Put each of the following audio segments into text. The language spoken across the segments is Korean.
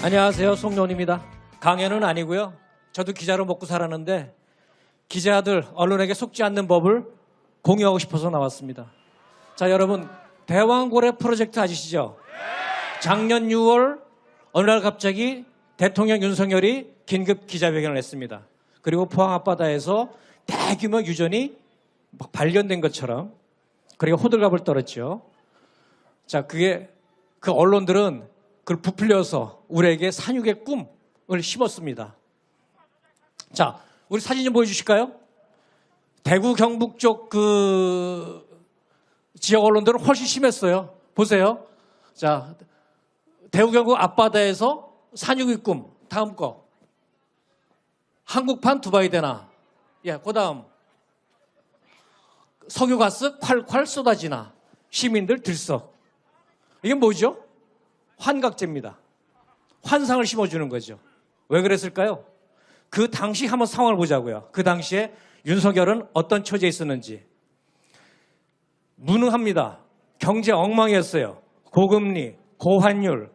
안녕하세요. 송년입니다. 강연은 아니고요. 저도 기자로 먹고 살았는데 기자들, 언론에게 속지 않는 법을 공유하고 싶어서 나왔습니다. 자, 여러분 대왕고래 프로젝트 아시죠? 작년 6월 어느 날 갑자기 대통령 윤석열이 긴급 기자회견을 했습니다. 그리고 포항 앞바다에서 대규모 유전이 막 발견된 것처럼 그리고 호들갑을 떨었죠. 자, 그 언론들은 그걸 부풀려서 우리에게 산육의 꿈을 심었습니다. 자, 우리 사진 좀 보여주실까요? 대구 경북 쪽 그 지역 언론들은 훨씬 심했어요. 보세요. 자, 대구 경북 앞바다에서 산육의 꿈. 다음 거. 한국판 두바이 되나. 예, 그 다음. 석유가스 콸콸 쏟아지나. 시민들 들썩. 이게 뭐죠? 환각제입니다. 환상을 심어주는 거죠. 왜 그랬을까요? 그 당시 한번 상황을 보자고요. 그 당시에 윤석열은 어떤 처지에 있었는지. 무능합니다. 경제 엉망이었어요. 고금리, 고환율,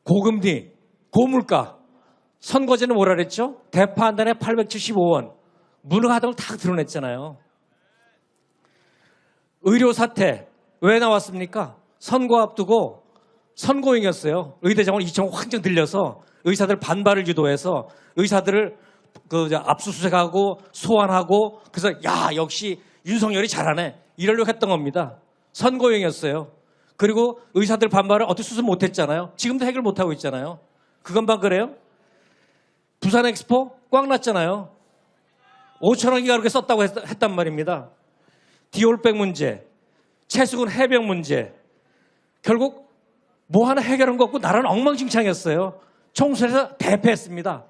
고금리, 고물가. 선거제는 뭐라 그랬죠? 대파 한 단에 875원. 무능하다는 걸 다 드러냈잖아요. 의료 사태 왜 나왔습니까? 선거 앞두고 선고행이었어요. 의대장원 2천 확정 들려서 의사들 반발을 유도해서 의사들을 압수수색하고 소환하고 그래서 야 역시 윤석열이 잘하네 이러려고 했던 겁니다. 선고행이었어요. 그리고 의사들 반발을 어떻게 수습 못했잖아요. 지금도 해결 못하고 있잖아요. 그것만 그래요? 부산 엑스포 꽉 났잖아요. 5천억이가 그렇게 썼다고 했단 말입니다. 디올백 문제, 최수근 해병 문제 결국 뭐 하나 해결한 거 없고 나라는 엉망진창이었어요. 총선에서 대패했습니다.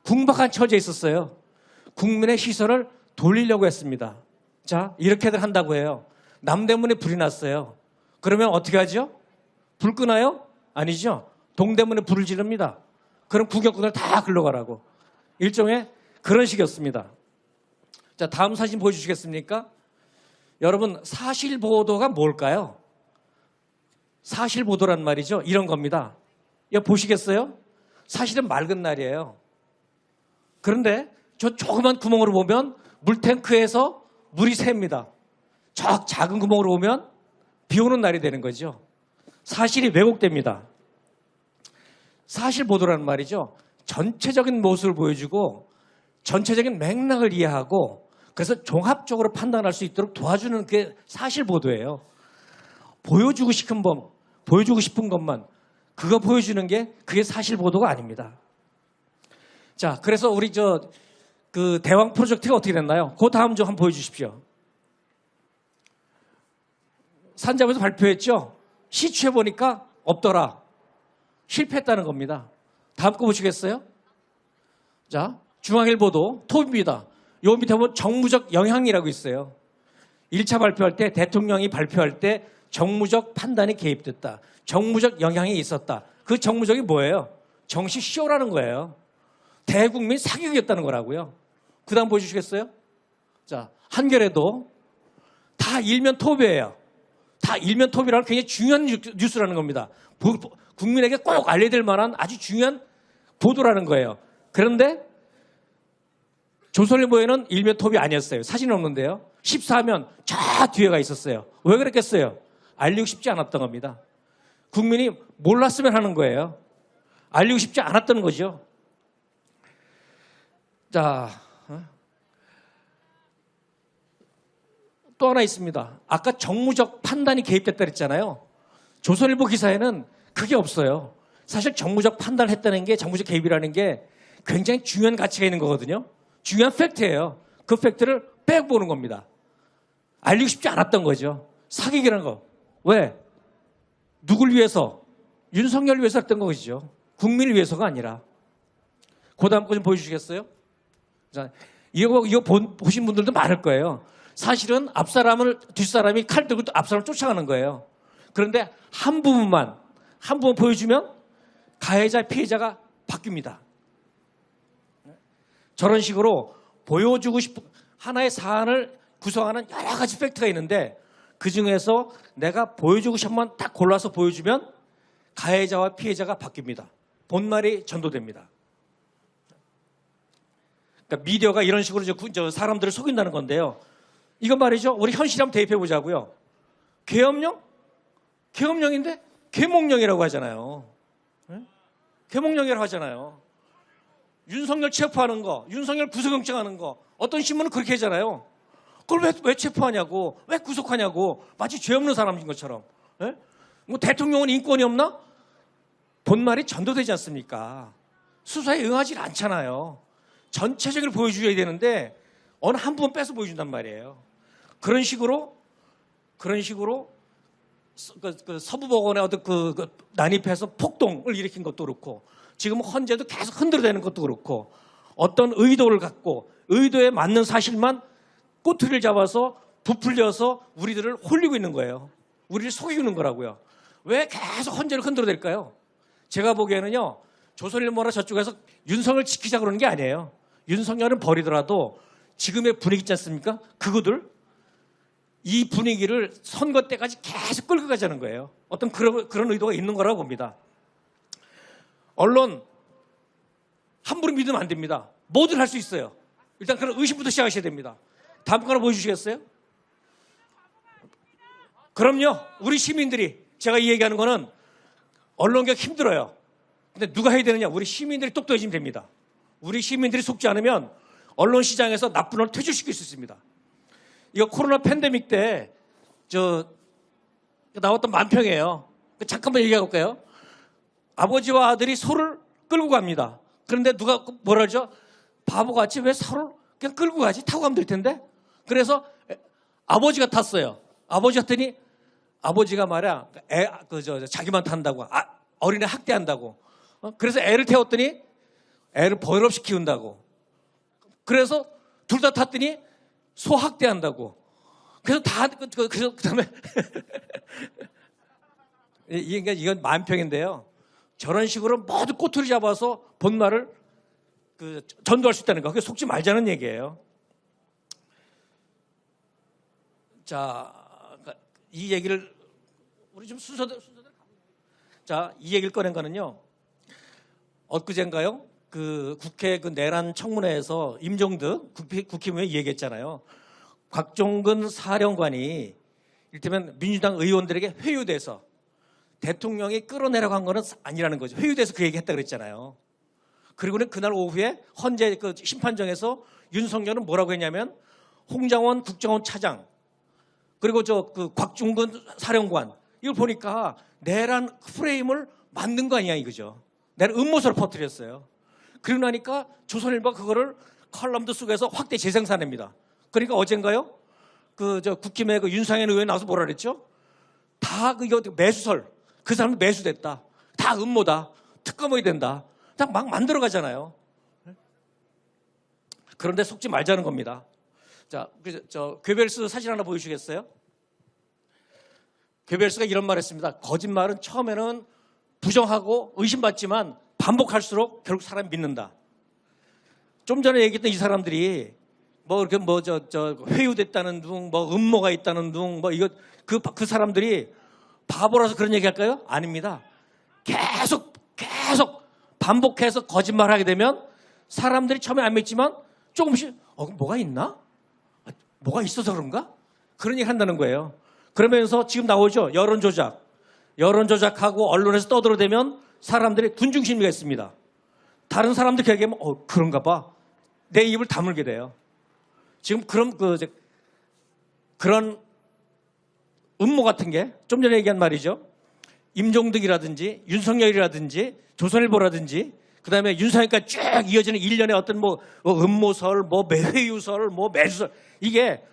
궁박한 처지에 있었어요. 국민의 시선을 돌리려고 했습니다. 자, 이렇게들 한다고 해요. 남대문에 불이 났어요. 그러면 어떻게 하죠? 불 끄나요? 아니죠. 동대문에 불을 지릅니다. 그럼 구경꾼을 다 글러가라고. 일종의 그런 식이었습니다. 자, 다음 사진 보여주시겠습니까? 여러분, 사실보도가 뭘까요? 사실보도란 말이죠. 이런 겁니다. 이거 보시겠어요? 사실은 맑은 날이에요. 그런데 저 조그만 구멍으로 보면 물탱크에서 물이 새입니다. 저 작은 구멍으로 보면 비 오는 날이 되는 거죠. 사실이 왜곡됩니다. 사실보도란 말이죠. 전체적인 모습을 보여주고 전체적인 맥락을 이해하고 그래서 종합적으로 판단할 수 있도록 도와주는 게 사실보도예요. 보여주고 싶은 것만 그거 보여주는 게 그게 사실보도가 아닙니다. 자, 그래서 우리 그 대왕 프로젝트가 어떻게 됐나요? 그 다음 좀 한번 보여주십시오. 산자부에서 발표했죠. 시추해보니까 없더라. 실패했다는 겁니다. 다음 거 보시겠어요? 자, 중앙일보도 톱입니다. 요 밑에 보면 정무적 영향이라고 있어요. 1차 발표할 때 대통령이 발표할 때 정무적 판단이 개입됐다. 정무적 영향이 있었다. 그 정무적이 뭐예요? 정시 쇼라는 거예요. 대국민 사기극이었다는 거라고요. 그 다음 보여주시겠어요? 자, 한겨레도 다 일면 톱이에요. 다 일면 톱이라는 굉장히 중요한 뉴스라는 겁니다. 국민에게 꼭 알려야 될 만한 아주 중요한 보도라는 거예요. 그런데 조선일보에는 일면 톱이 아니었어요. 사진 없는데요. 14면 저 뒤에가 있었어요. 왜 그랬겠어요? 알리고 싶지 않았던 겁니다. 국민이 몰랐으면 하는 거예요. 알리고 싶지 않았던 거죠. 자, 또 하나 있습니다. 아까 정무적 판단이 개입됐다 그랬잖아요. 조선일보 기사에는 그게 없어요. 사실 정무적 판단을 했다는 게 정무적 개입이라는 게 굉장히 중요한 가치가 있는 거거든요. 중요한 팩트예요. 그 팩트를 빼고 보는 겁니다. 알리고 싶지 않았던 거죠. 사기기라는 거. 왜? 누굴 위해서? 윤석열을 위해서 했던 것이죠. 국민을 위해서가 아니라. 그 다음 거 좀 보여주시겠어요? 자, 이거 보신 분들도 많을 거예요. 사실은 뒷사람이 칼 들고 앞사람을 쫓아가는 거예요. 그런데 한 부분 보여주면 가해자, 피해자가 바뀝니다. 저런 식으로 보여주고 싶은 하나의 사안을 구성하는 여러 가지 팩트가 있는데 그 중에서 내가 보여주고 싶은 것만 딱 골라서 보여주면 가해자와 피해자가 바뀝니다. 본말이 전도됩니다. 그러니까 미디어가 이런 식으로 저 사람들을 속인다는 건데요. 이건 말이죠. 우리 현실 한번 대입해 보자고요. 계엄령? 계엄령인데 계몽령이라고 하잖아요. 네? 계몽령이라고 하잖아요. 윤석열 체포하는 거, 윤석열 구속영장하는 거, 어떤 신문은 그렇게 하잖아요. 그걸 왜 체포하냐고, 왜 구속하냐고, 마치 죄 없는 사람인 것처럼. 네? 뭐 대통령은 인권이 없나? 본말이 전도되지 않습니까? 수사에 응하지 않잖아요. 전체적으로 보여줘야 되는데 어느 한 부분 빼서 보여준단 말이에요. 그런 식으로 서부법원에 어떤 난입해서 폭동을 일으킨 것도 그렇고, 지금 헌재도 계속 흔들어대는 것도 그렇고, 어떤 의도를 갖고 의도에 맞는 사실만 꼬투리를 잡아서 부풀려서 우리들을 홀리고 있는 거예요. 우리를 속이고 있는 거라고요. 왜 계속 헌재를 흔들어댈까요? 제가 보기에는요, 조선일보나 저쪽에서 윤석열을 지키자 그러는 게 아니에요. 윤석열은 버리더라도 지금의 분위기 있지 않습니까? 그거들 이 분위기를 선거 때까지 계속 끌고 가자는 거예요. 어떤 그런 의도가 있는 거라고 봅니다. 언론 함부로 믿으면 안 됩니다. 뭐든 할 수 있어요. 일단 그런 의심부터 시작하셔야 됩니다. 다음 거 하나 보여주시겠어요? 그럼요. 우리 시민들이, 제가 이 얘기하는 거는 언론개혁 힘들어요. 근데 누가 해야 되느냐? 우리 시민들이 똑똑해지면 됩니다. 우리 시민들이 속지 않으면 언론 시장에서 나쁜 언론 퇴출시킬 수 있습니다. 이거 코로나 팬데믹 때 나왔던 만평이에요. 잠깐만 얘기해 볼까요? 아버지와 아들이 소를 끌고 갑니다. 그런데 누가 뭐라 그러죠? 바보같이 왜 소를 그냥 끌고 가지? 타고 가면 될 텐데. 그래서 아버지가 탔어요. 아버지 갔더니 아버지가 말이야 자기만 탄다고, 어린애 학대한다고. 그래서 애를 태웠더니 애를 버릇없이 키운다고. 그래서 둘 다 탔더니 소 학대한다고. 그래서 그다음에 이건 만평인데요. 저런 식으로 모두 꼬투리 잡아서 본말을 전도할 수 있다는 거. 그게 속지 말자는 얘기예요. 자, 이 얘기를 우리 좀 순서대로 자, 이 얘기를 꺼낸 거는요. 엊그젠가요? 국회 내란 청문회에서 임종득 국회의원이 얘기했잖아요. 곽종근 사령관이 이를테면 민주당 의원들에게 회유돼서 대통령이 끌어내라고 한 거는 아니라는 거죠. 회유돼서 그 얘기했다 그랬잖아요. 그리고는 그날 오후에 헌재 심판정에서 윤석열은 뭐라고 했냐면, 홍장원 국정원 차장 그리고 곽종근 사령관, 이걸 보니까 내란 프레임을 만든 거 아니야 이거죠. 내란 음모설을 퍼뜨렸어요. 그러고 나니까 조선일보가 그거를 컬럼도 속에서 확대 재생산합니다. 그러니까 어젠가요? 국힘의 윤상현 의원이 나와서 뭐라 그랬죠? 다 이거 매수설, 그 사람은 매수됐다, 다 음모다, 특검이 된다, 다 막 만들어 가잖아요. 그런데 속지 말자는 겁니다. 자, 괴벨스 사진 하나 보여주시겠어요? 괴벨스가 이런 말을 했습니다. 거짓말은 처음에는 부정하고 의심받지만 반복할수록 결국 사람이 믿는다. 좀 전에 얘기했던 이 사람들이 회유됐다는 둥, 음모가 있다는 둥, 그 사람들이 바보라서 그런 얘기 할까요? 아닙니다. 계속 반복해서 거짓말하게 되면 사람들이 처음에 안 믿지만 조금씩 뭐가 있나? 뭐가 있어서 그런가? 그런 얘기 한다는 거예요. 그러면서 지금 나오죠. 여론조작하고 언론에서 떠들어대면 사람들이 둔중심리가 있습니다. 다른 사람들 얘기하면 그런가 봐, 내 입을 다물게 돼요. 지금 그런 음모 같은 게 좀 전에 얘기한 말이죠. 임종득이라든지 윤석열이라든지 조선일보라든지 그다음에 윤상현까지 쭉 이어지는 일련의 어떤 음모설, 회유설, 매수설, 이게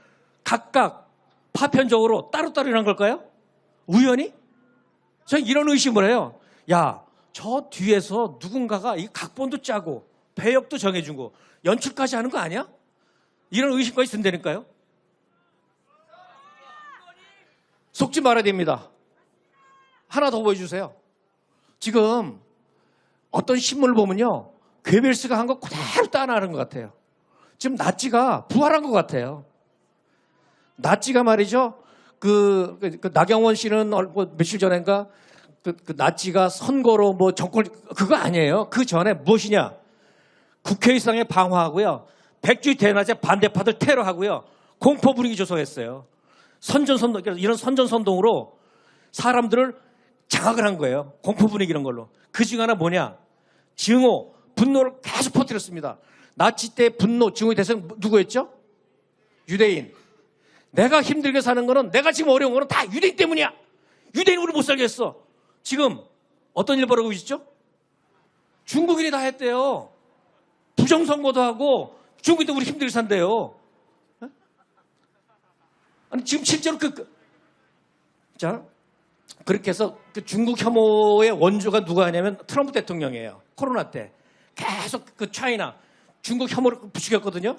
각각 파편적으로 따로따로 일어난 걸까요? 우연히? 저는 이런 의심을 해요. 야, 저 뒤에서 누군가가 이 각본도 짜고 배역도 정해주고 연출까지 하는 거 아니야? 이런 의심까지 든다니까요. 속지 말아야 됩니다. 하나 더 보여주세요. 지금 어떤 신문을 보면요, 괴벨스가 한 거 그대로 따라하는 것 같아요. 지금 나치가 부활한 것 같아요. 나치가 말이죠, 나경원 씨는 며칠 전인가 그 나치가 선거로 뭐 정권 그거 아니에요. 그 전에 무엇이냐? 국회의상에 방화하고요. 백주의 대낮에 반대파들 테러하고요. 공포 분위기 조성했어요. 선전선동 이런 선전선동으로 사람들을 장악을 한 거예요. 공포 분위기 이런 걸로. 그 중 하나 뭐냐? 증오, 분노를 계속 퍼뜨렸습니다. 나치 때 분노, 증오의 대상 누구였죠? 유대인. 내가 힘들게 사는 거는 내가 지금 어려운 거는 다 유대인 때문이야. 유대인 우리 못 살게 했어. 지금 어떤 일 벌어지고 있죠? 중국인이 다 했대요. 부정선거도 하고 중국인도 우리 힘들게 산대요. 아니 지금 실제로 자 그렇게 해서 그 중국 혐오의 원조가 누가 하냐면 트럼프 대통령이에요. 코로나 때 계속 그 차이나 중국 혐오를 부추겼거든요.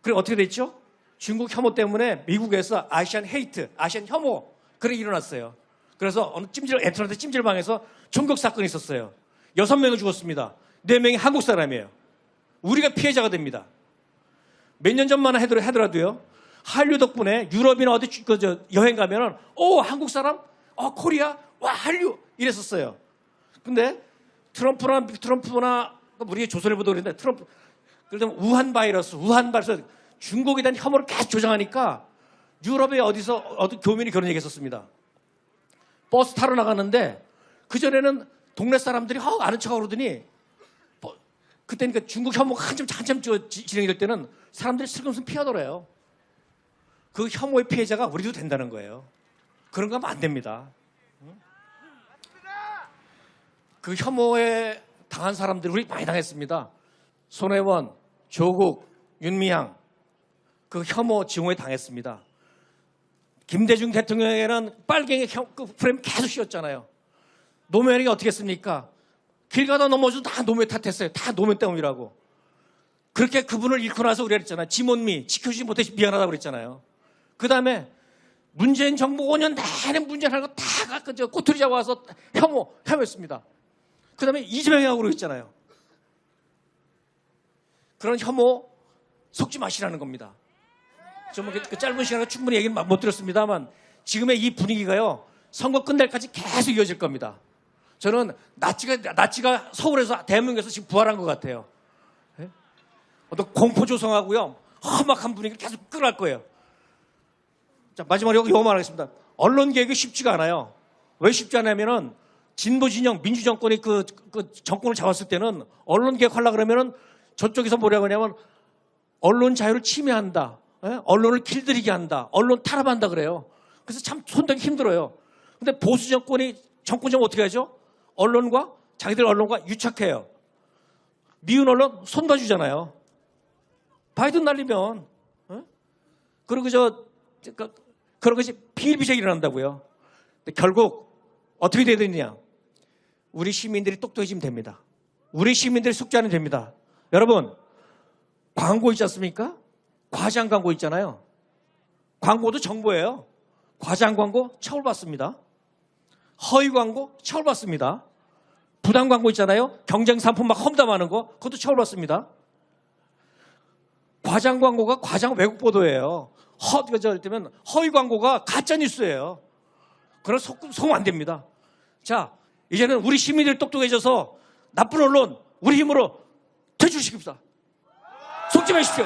그리고 어떻게 됐죠? 중국 혐오 때문에 미국에서 아시안 헤이트, 아시안 혐오 그런 게 일어났어요. 그래서 어느 애틀랜타 찜질방에서 총격 사건이 있었어요. 6명이 죽었습니다. 4명이 한국 사람이에요. 우리가 피해자가 됩니다. 몇 년 전만 하더라도요. 한류 덕분에 유럽이나 어디 여행 가면은 한국 사람? 코리아? 와 한류 이랬었어요. 근데 트럼프나 우리 조선일보도 그랬는데 트럼프 그러면 우한 바이러스 중국에 대한 혐오를 계속 조장하니까 유럽에 어디 교민이 그런 얘기 했었습니다. 버스 타러 나갔는데 그전에는 동네 사람들이 아는 척하고 그러더니 그때니까 중국 혐오가 한참 진행이 될 때는 사람들이 슬금슬금 피하더래요. 그 혐오의 피해자가 우리도 된다는 거예요. 그런 거 하면 안 됩니다. 그 혐오에 당한 사람들이 우리 많이 당했습니다. 손혜원, 조국, 윤미향 그 혐오 증오에 당했습니다. 김대중 대통령에게는 빨갱이 그 프레임 계속 씌웠잖아요. 노무현에게 어떻게 했습니까? 길 가다 넘어져도 다 노무현 탓했어요. 다 노무현 때문이라고. 그렇게 그분을 잃고 나서 우리가 그랬잖아요. 지몬미 지켜주지 못해서 미안하다고 그랬잖아요. 그 다음에 문재인 정부 5년 내내 문재인하는 거 다 꼬투리 잡아와서 혐오했습니다. 그 다음에 이재명이라고 그러겠잖아요. 그런 혐오 속지 마시라는 겁니다. 정말 그 짧은 시간에 충분히 얘기는 못 드렸습니다만 지금의 이 분위기가요. 선거 끝날까지 계속 이어질 겁니다. 저는 나치가 서울에서 대한민국에서 지금 부활한 것 같아요. 네? 어떤 공포 조성하고요. 험악한 분위기를 계속 끌어갈 거예요. 자, 마지막으로 이거 말하겠습니다. 언론 개혁이 쉽지가 않아요. 왜 쉽지 않냐면은 진보 진영 민주 정권이 그 정권을 잡았을 때는 언론 개혁하려고 그러면은 저쪽에서 뭐라고 하냐면 언론 자유를 침해한다. 언론을 길들이게 한다. 언론 탄압한다 그래요. 그래서 참 손대기 힘들어요. 근데 보수 정권이 정권 잡으면 어떻게 하죠? 자기들 언론과 유착해요. 미운 언론 손봐주잖아요. 바이든 날리면 그리고 그런 것이 비일비재하게 일어난다고요. 근데 결국 어떻게 돼야 되느냐? 우리 시민들이 똑똑해지면 됩니다. 우리 시민들이 숙지하면 됩니다. 여러분 광고 있지 않습니까? 과장 광고 있잖아요. 광고도 정보예요. 과장 광고 처벌받습니다. 허위 광고 처벌받습니다. 부당 광고 있잖아요. 경쟁 상품 막 험담하는 거 그것도 처벌받습니다. 과장 광고가 과장 왜곡 보도예요. 때면 허위 광고가 가짜 뉴스예요. 그럼 속으면 안 됩니다. 자, 이제는 우리 시민들이 똑똑해져서 나쁜 언론 우리 힘으로 퇴출시킵시다. 속지 마십시오.